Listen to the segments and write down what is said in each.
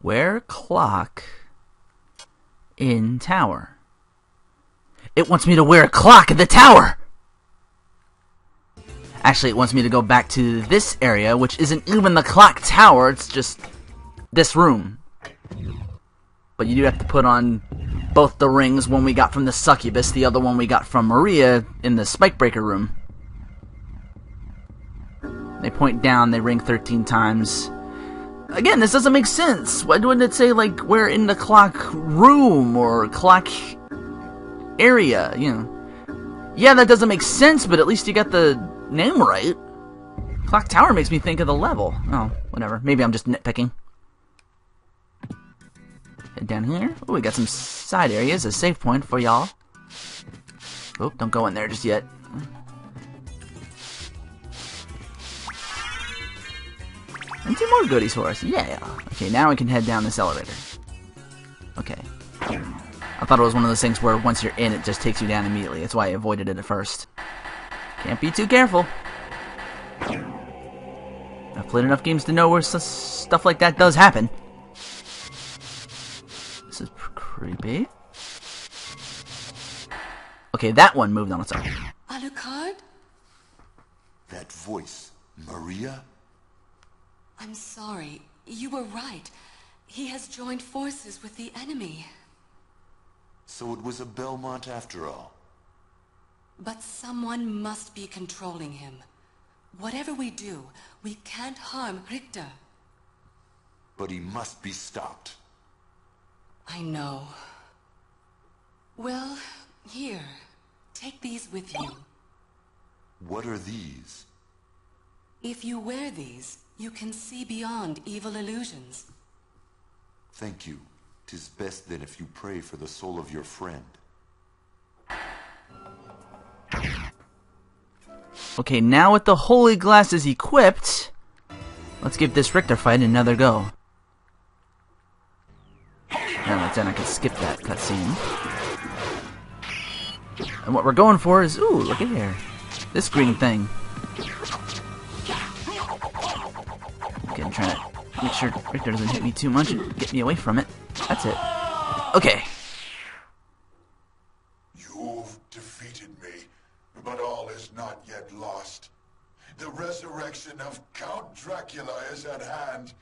Wear clock in tower. It wants me to wear a clock in the tower! Actually, it wants me to go back to this area, which isn't even the clock tower, it's just this room. But you do have to put on both the rings, one we got from the succubus, the other one we got from Maria in the spike breaker room. They point down, they ring 13 times. Again, this doesn't make sense. Why wouldn't it say, like, we're in the clock room or clock area, you know? Yeah, that doesn't make sense, but at least you got the name right. Clock tower makes me think of the level. Oh, whatever. Maybe I'm just nitpicking. Head down here. Oh, we got some side areas, a save point for y'all. Oh, don't go in there just yet. And 2 more goodies for us. Yeah. Okay, now we can head down this elevator. Okay. I thought it was one of those things where once you're in, it just takes you down immediately. That's why I avoided it at first. Can't be too careful. I've played enough games to know where stuff like that does happen. This is creepy. Okay, that one moved on its own. Alucard? That voice, Maria? I'm sorry. You were right. He has joined forces with the enemy. So it was a Belmont after all. But someone must be controlling him. Whatever we do, we can't harm Richter. But he must be stopped. I know. Well, here. Take these with you. What are these? If you wear these, you can see beyond evil illusions. Thank you. 'Tis best then if you pray for the soul of your friend. Okay, now with the holy glasses equipped, let's give this Richter fight another go. And then I can skip that cutscene. And what we're going for is, ooh, look at here. This green thing. Okay, I'm trying to make sure Richter doesn't hit me too much and get me away from it. That's it. Okay. You've defeated me, but all is not yet lost. The resurrection of Count Dracula is at hand.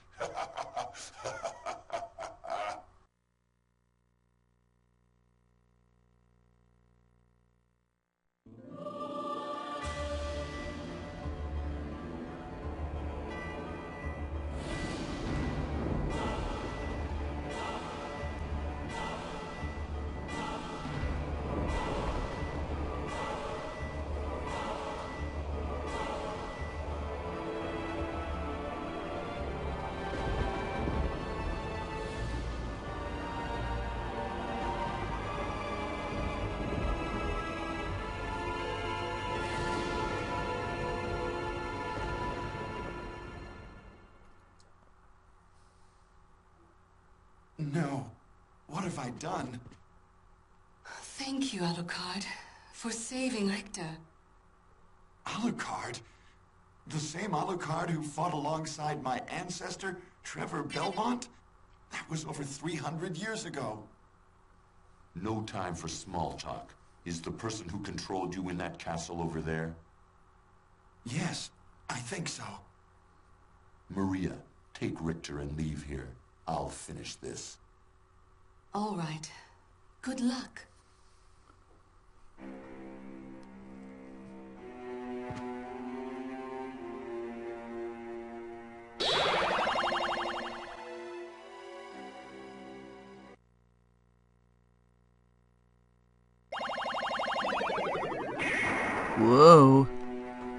No. What have I done? Thank you, Alucard, for saving Richter. Alucard? The same Alucard who fought alongside my ancestor, Trevor Belmont? That was over 300 years ago. No time for small talk. Is the person who controlled you in that castle over there? Yes, I think so. Maria, take Richter and leave here. I'll finish this. All right. Good luck. Whoa.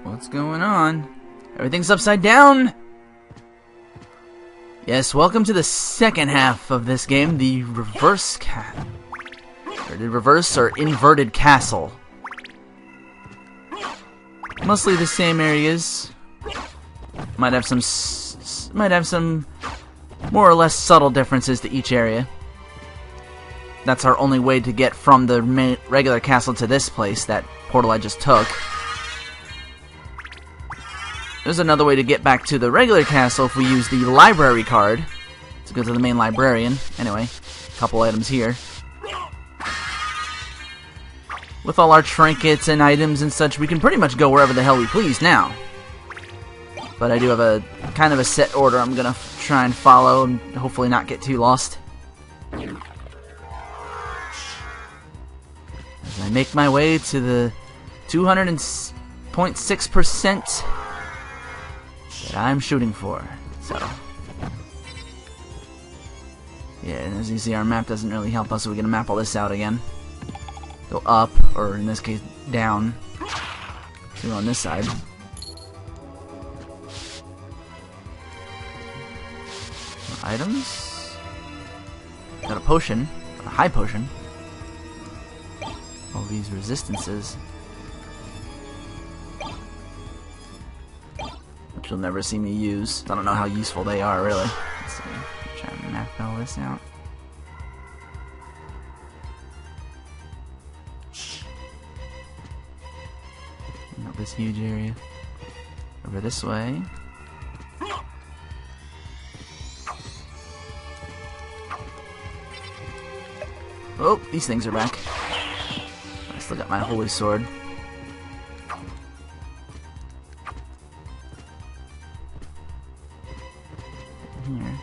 What's going on? Everything's upside down! Yes, welcome to the second half of this game, the reverse or inverted castle. Mostly the same areas. Might have some more or less subtle differences to each area. That's our only way to get from the regular castle to this place, that portal I just took. there's another way to get back to the regular castle if we use the library card. To go to the main librarian. Anyway, a couple items here. With all our trinkets and items and such, we can pretty much go wherever the hell we please now. But I do have a kind of a set order I'm gonna try and follow and hopefully not get too lost. As I make my way to the 200.6% that I'm shooting for. So, yeah, and as you see, our map doesn't really help us, so we're gonna map all this out again. Go up, or in this case, down. So on this side. Items. Got a potion, a high potion. All these resistances, which you'll never see me use. I don't know how useful they are, really. Let's see. Try and map all this out. Not this huge area. Over this way. Oh, these things are back. I still got my holy sword. Here.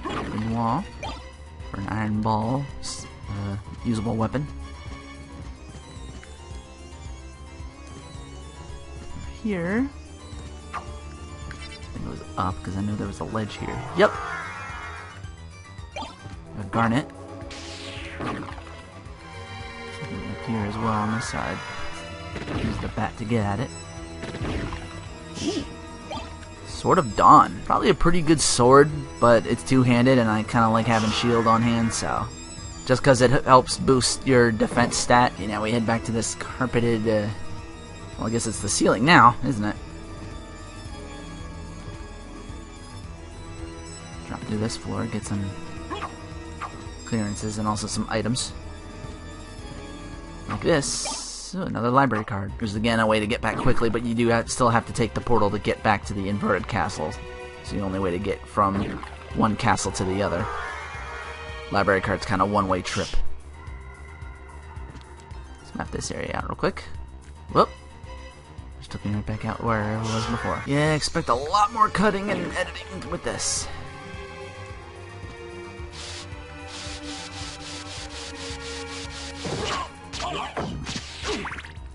Green wall. For an iron ball. Usable weapon. Here. I think it was up because I know there was a ledge here. Yep. A garnet. Up here as well on this side. Use the bat to get at it. Ooh. Sword of Dawn. Probably a pretty good sword, but it's two-handed and I kind of like having shield on hand, so. Just because it helps boost your defense stat. You know, we head back to this carpeted, well, I guess it's the ceiling now, isn't it? Drop through this floor, get some clearances and also some items. Like this. Ooh, another library card. There's again a way to get back quickly, but you do still have to take the portal to get back to the inverted castle. It's the only way to get from one castle to the other. Library card's kind of one-way trip. Let's map this area out real quick. Whoop. Just took me right back out where I was before. Yeah, expect a lot more cutting and editing with this.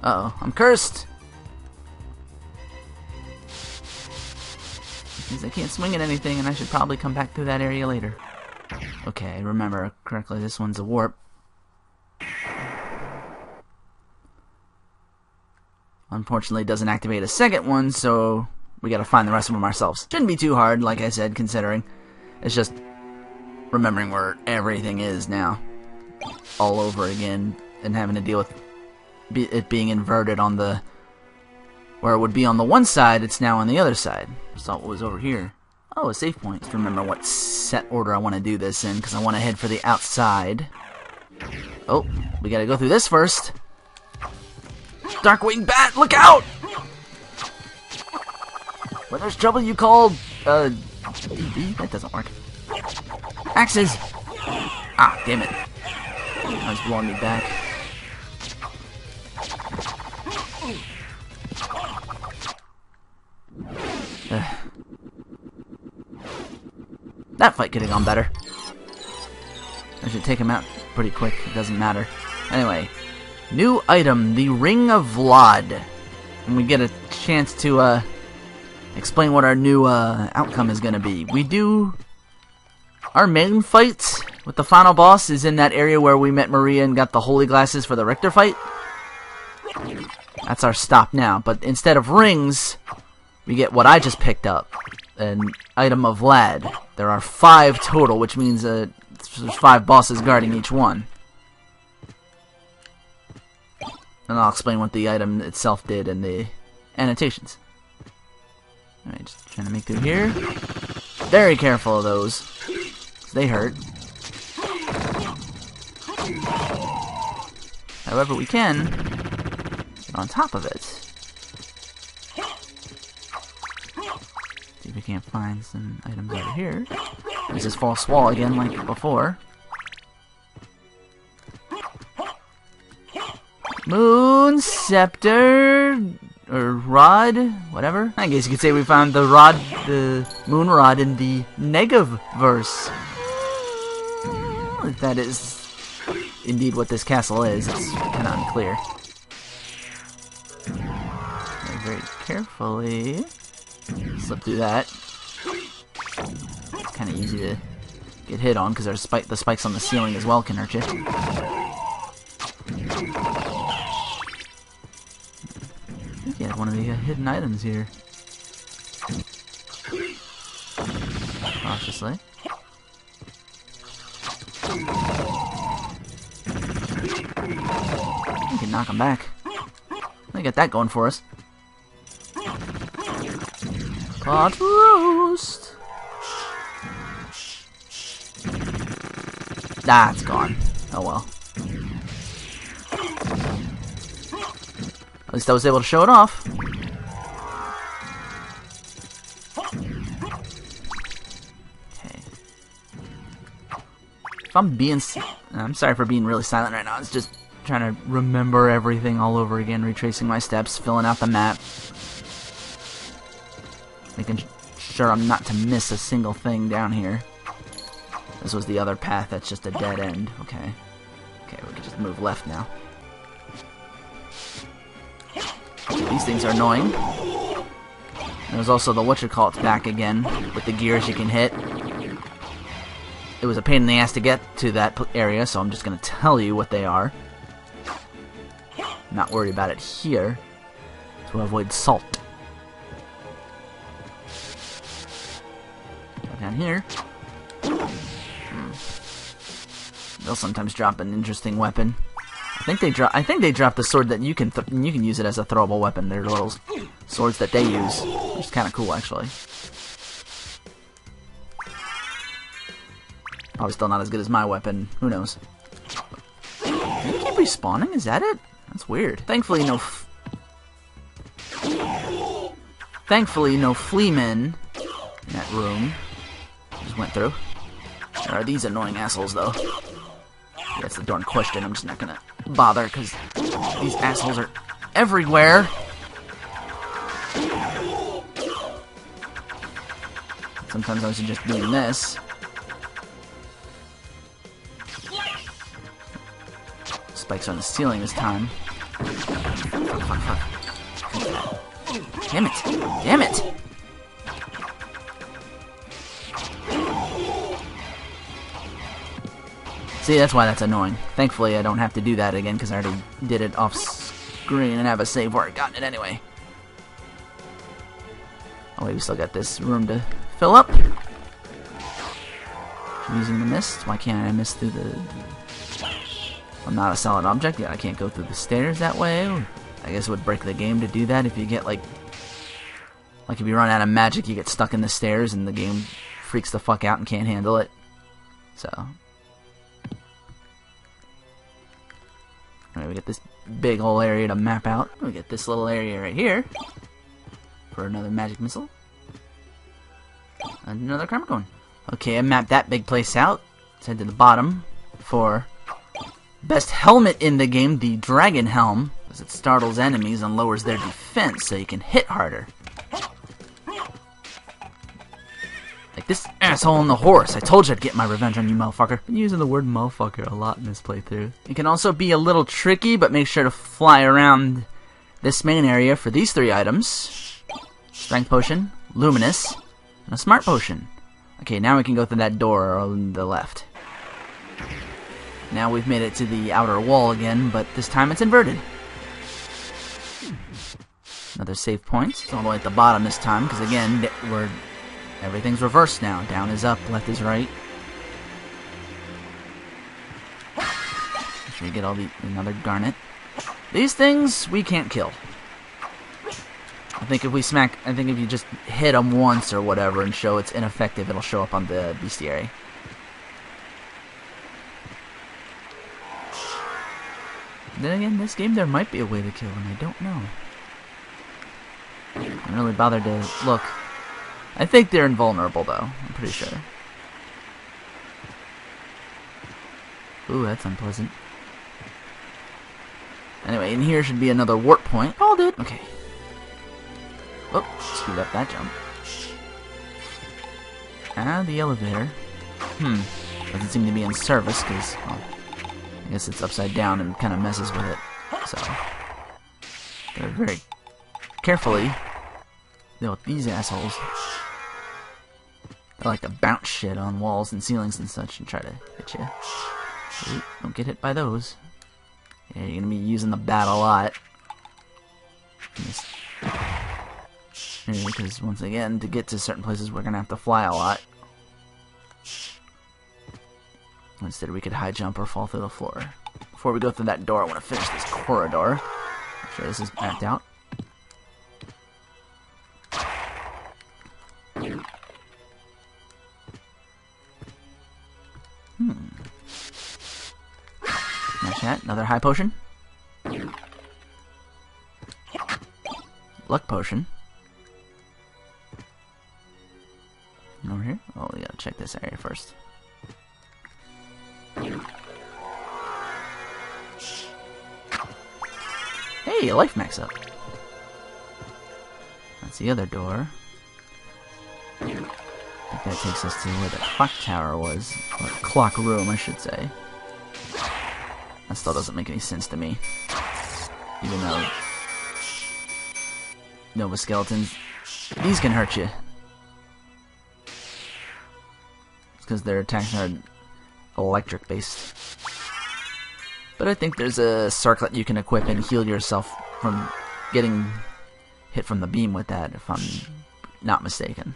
Uh-oh, I'm cursed! Means I can't swing at anything, and I should probably come back through that area later. Okay, remember correctly, this one's a warp. Unfortunately, it doesn't activate a second one, so we gotta find the rest of them ourselves. Shouldn't be too hard, like I said, considering. It's just remembering where everything is now. All over again, and having to deal with it being inverted on the... Where it would be on the one side, it's now on the other side. Just thought what was over here. Oh, a save point. Just remember what set order I want to do this in, because I want to head for the outside. Oh, we gotta go through this first. Darkwing Bat, look out! When there's trouble, you call, DB? That doesn't work. Axes! Ah, damn it. That was blowing me back. That fight could have gone better. I should take him out pretty quick. It doesn't matter. Anyway, new item, the Ring of Vlad. And we get a chance to explain what our new outcome is going to be. We do... Our main fight with the final boss is in that area where we met Maria and got the holy glasses for the Richter fight. That's our stop now. But instead of rings, we get what I just picked up. An item of Vlad. There are 5 total, which means there's 5 bosses guarding each one. And I'll explain what the item itself did in the annotations. Alright, just trying to make through here. Very careful of those. They hurt. However, we can get on top of it. can't find some items over here. There's this false wall again, like before. Moon Scepter or Rod, whatever. I guess you could say we found the rod, the moon rod in the Negaverse. If that is indeed what this castle is, it's kind of unclear. Very carefully slip through that. It's kind of easy to get hit on because there's the spikes on the ceiling as well can hurt you. I think you have one of the hidden items here. Cautiously. We can knock him back. We got that going for us. Pot roast. Ah, it's gone. Oh well. At least I was able to show it off. Okay. If I'm sorry for being really silent right now. It's just trying to remember everything all over again, retracing my steps, filling out the map. Making sure I'm not to miss a single thing down here. This was the other path that's just a dead end. Okay. Okay, we can just move left now. These things are annoying. There's also the whatchamacallit's back again, with the gears you can hit. It was a pain in the ass to get to that area, so I'm just going to tell you what they are. Not worried about it here, to avoid salt. Down here. They'll sometimes drop an interesting weapon. I think they drop the sword that you can use it as a throwable weapon. They're little swords that they use, which is kind of cool actually. Probably still not as good as my weapon. Who knows? Can you keep respawning? Is that it? That's weird. Thankfully, no fleamen in that room. Just went through. There are these annoying assholes, though. That's the darn question. I'm just not gonna bother because these assholes are everywhere. Sometimes I was just doing this. Spikes on the ceiling this time. Fuck. Damn it! Damn it! See, that's why that's annoying. Thankfully, I don't have to do that again because I already did it off screen and have a save where I got it anyway. Oh wait, we still got this room to fill up. I'm using the mist. Why can't I miss through the... I'm not a solid object. Yeah, I can't go through the stairs that way. I guess it would break the game to do that if you get like if you run out of magic, you get stuck in the stairs and the game freaks the fuck out and can't handle it. So... Alright, we get this big whole area to map out. We get this little area right here for another magic missile. And another karma cone. Okay, I mapped that big place out. Let's head to the bottom for best helmet in the game, the Dragon Helm, because it startles enemies and lowers their defense so you can hit harder. Like this asshole on the horse. I told you I'd get my revenge on you, motherfucker. Been using the word motherfucker a lot in this playthrough. It can also be a little tricky, but make sure to fly around this main area for these 3 items. Strength Potion, Luminous, and a Smart Potion. Okay, now we can go through that door on the left. Now we've made it to the outer wall again, but this time it's inverted. Another save point. It's all the way at the bottom this time, because again, everything's reversed now. Down is up, left is right. Make sure you get another garnet. These things we can't kill. I think if you just hit them once or whatever and show it's ineffective, it'll show up on the bestiary. Then again, this game there might be a way to kill them. I don't know. I didn't really bother to look. I think they're invulnerable, though. I'm pretty sure. Ooh, that's unpleasant. Anyway, in here should be another warp point. Called it! Okay. Whoop, speed up that jump. Ah, the elevator. Doesn't seem to be in service, because, well, I guess it's upside down and kind of messes with it. So, gotta very carefully deal with these assholes. They like to bounce shit on walls and ceilings and such and try to hit you. Ooh, don't get hit by those. Yeah, you're gonna be using the bat a lot. Because once again, to get to certain places, we're gonna have to fly a lot. Instead, we could high jump or fall through the floor. Before we go through that door, I want to finish this corridor. Make sure this is mapped out. Smash that. Another high potion. Luck potion. Over here? Oh, we gotta check this area first. Hey, life max up. That's the other door. I think that takes us to where the clock tower was. Or clock room, I should say. That still doesn't make any sense to me. Even though Nova Skeletons, these can hurt you. It's because their attacks are electric based. But I think there's a circlet you can equip and heal yourself from getting hit from the beam with that, if I'm not mistaken.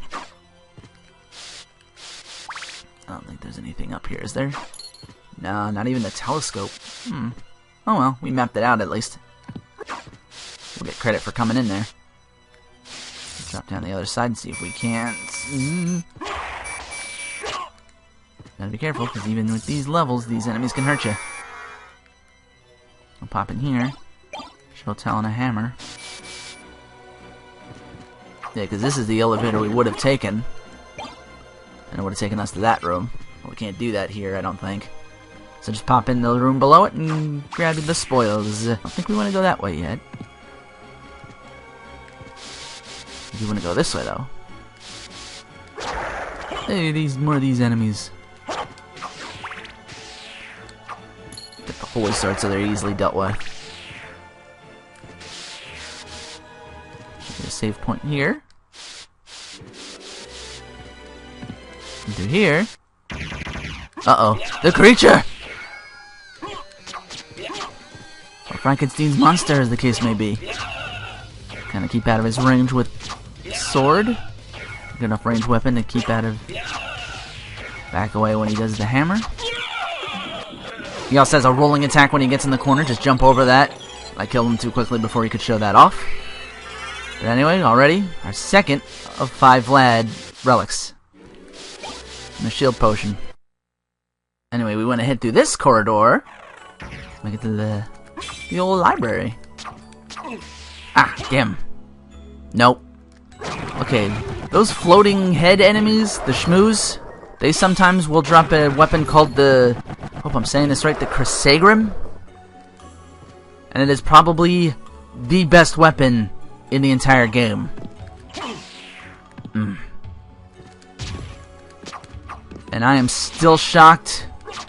I don't think there's anything up here, is there? No, not even a telescope. Oh well, we mapped it out at least. We'll get credit for coming in there. Drop down the other side and see if we can't. Gotta be careful, because even with these levels, these enemies can hurt you. I'll pop in here. Show Talon a hammer. Yeah, because this is the elevator we would have taken. And it would have taken us to that room. But we can't do that here, I don't think. So just pop in the room below it and grab the spoils. I don't think we want to go that way yet. We do want to go this way, though. Hey, more of these enemies. Get the holy sword so they're easily dealt with. Get a save point here. And through here. Uh-oh. The creature! Or Frankenstein's monster, as the case may be. Kind of keep out of his range with sword. Good enough range weapon to keep out of... Back away when he does the hammer. He also has a rolling attack when he gets in the corner. Just jump over that. I killed him too quickly before he could show that off. But anyway, already, our second of 5 Vlad relics. And a shield potion. Anyway, we want to head through this corridor. Make it to the old library. Ah, damn. Nope. Okay, those floating head enemies, the shmoos, they sometimes will drop a weapon called the... Hope I'm saying this right, the Crisagrim. And it is probably the best weapon in the entire game. And I am still shocked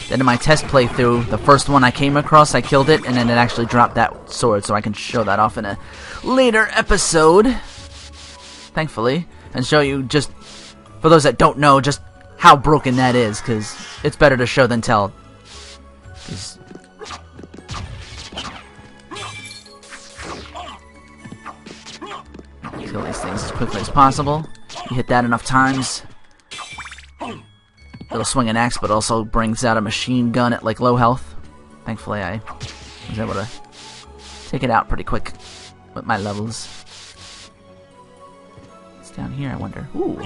that in my test playthrough, the first one I came across, I killed it, and then it actually dropped that sword, so I can show that off in a later episode, thankfully, and show you just, for those that don't know, just how broken that is, because it's better to show than tell. Kill these things as quickly as possible. You hit that enough times, it'll swing an axe, but also brings out a machine gun at like low health. Thankfully, I was able to take it out pretty quick with my levels. What's down here, I wonder? Ooh.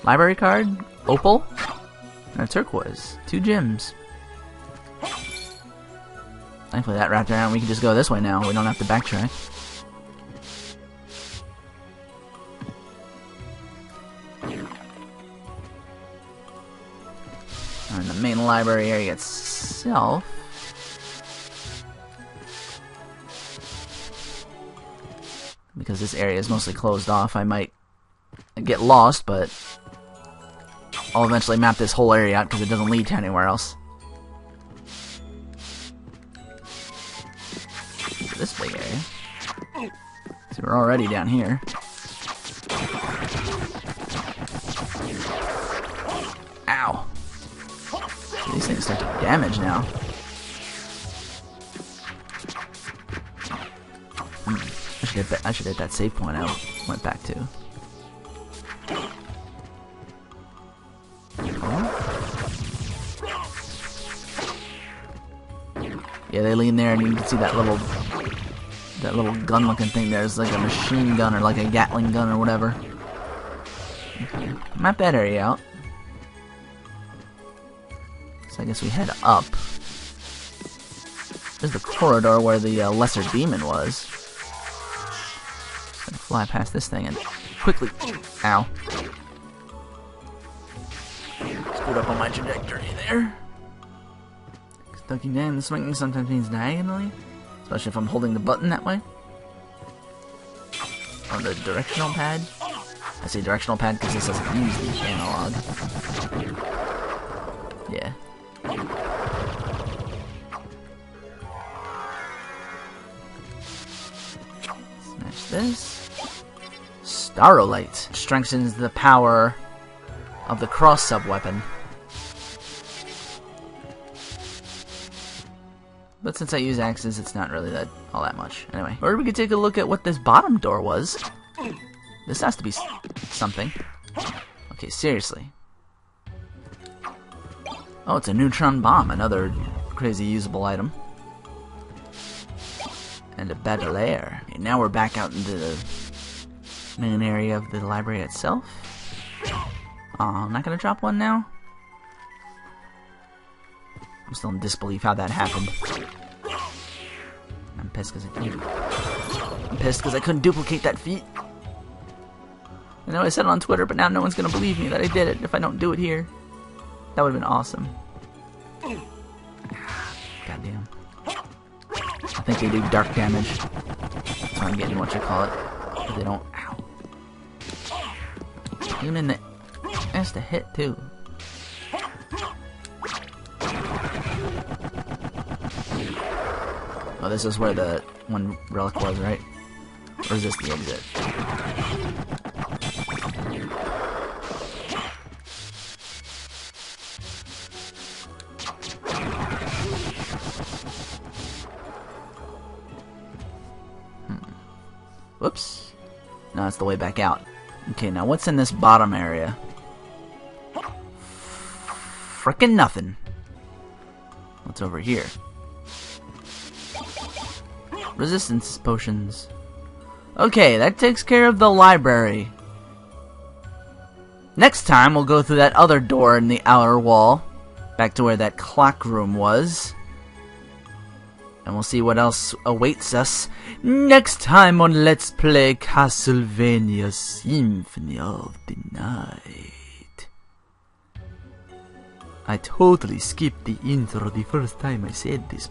Library card, opal, and a turquoise. 2 gems. Thankfully that wrapped around. We can just go this way now. We don't have to backtrack. in the main library area itself. Because this area is mostly closed off, I might get lost, but I'll eventually map this whole area out because it doesn't lead to anywhere else. This big area. So we're already down here. Ow. These things start to damage now. I should hit that save point I went back to. Yeah, they lean there, and you can see that little gun-looking thing there. It's like a machine gun or like a Gatling gun or whatever. Okay, map that area out. So I guess we head up. There's the corridor where the lesser demon was. Gonna fly past this thing and quickly. Ow. Screwed up on my trajectory there. Ducking down and swinging sometimes means diagonally, especially if I'm holding the button that way. On the directional pad. I say directional pad because this doesn't use the analog. Yeah. Smash this. Starolite strengthens the power of the cross-sub weapon. But since I use axes, it's not really all that much. Anyway, or we could take a look at what this bottom door was. This has to be something. Okay, seriously. Oh, it's a neutron bomb, another crazy usable item. And a bandolier. Okay, now we're back out into the main area of the library itself. Aw, I'm not gonna drop one now? I'm still in disbelief how that happened. I'm pissed because I couldn't duplicate that feat. I know I said it on Twitter, but now no one's gonna believe me that I did it if I don't do it here. That would have been awesome. Goddamn. I think they do dark damage. That's why I'm getting what you call it. But they don't. Ow. Even in the. That's the hit too. Oh, this is where the one relic was, right? Or is this the exit? Whoops. No, it's the way back out. Okay, now what's in this bottom area? Frickin' nothing. What's over here? Resistance potions. Okay, that takes care of the library. Next time, we'll go through that other door in the outer wall, back to where that clock room was. And we'll see what else awaits us next time on Let's Play Castlevania Symphony of the Night. I totally skipped the intro the first time I said this.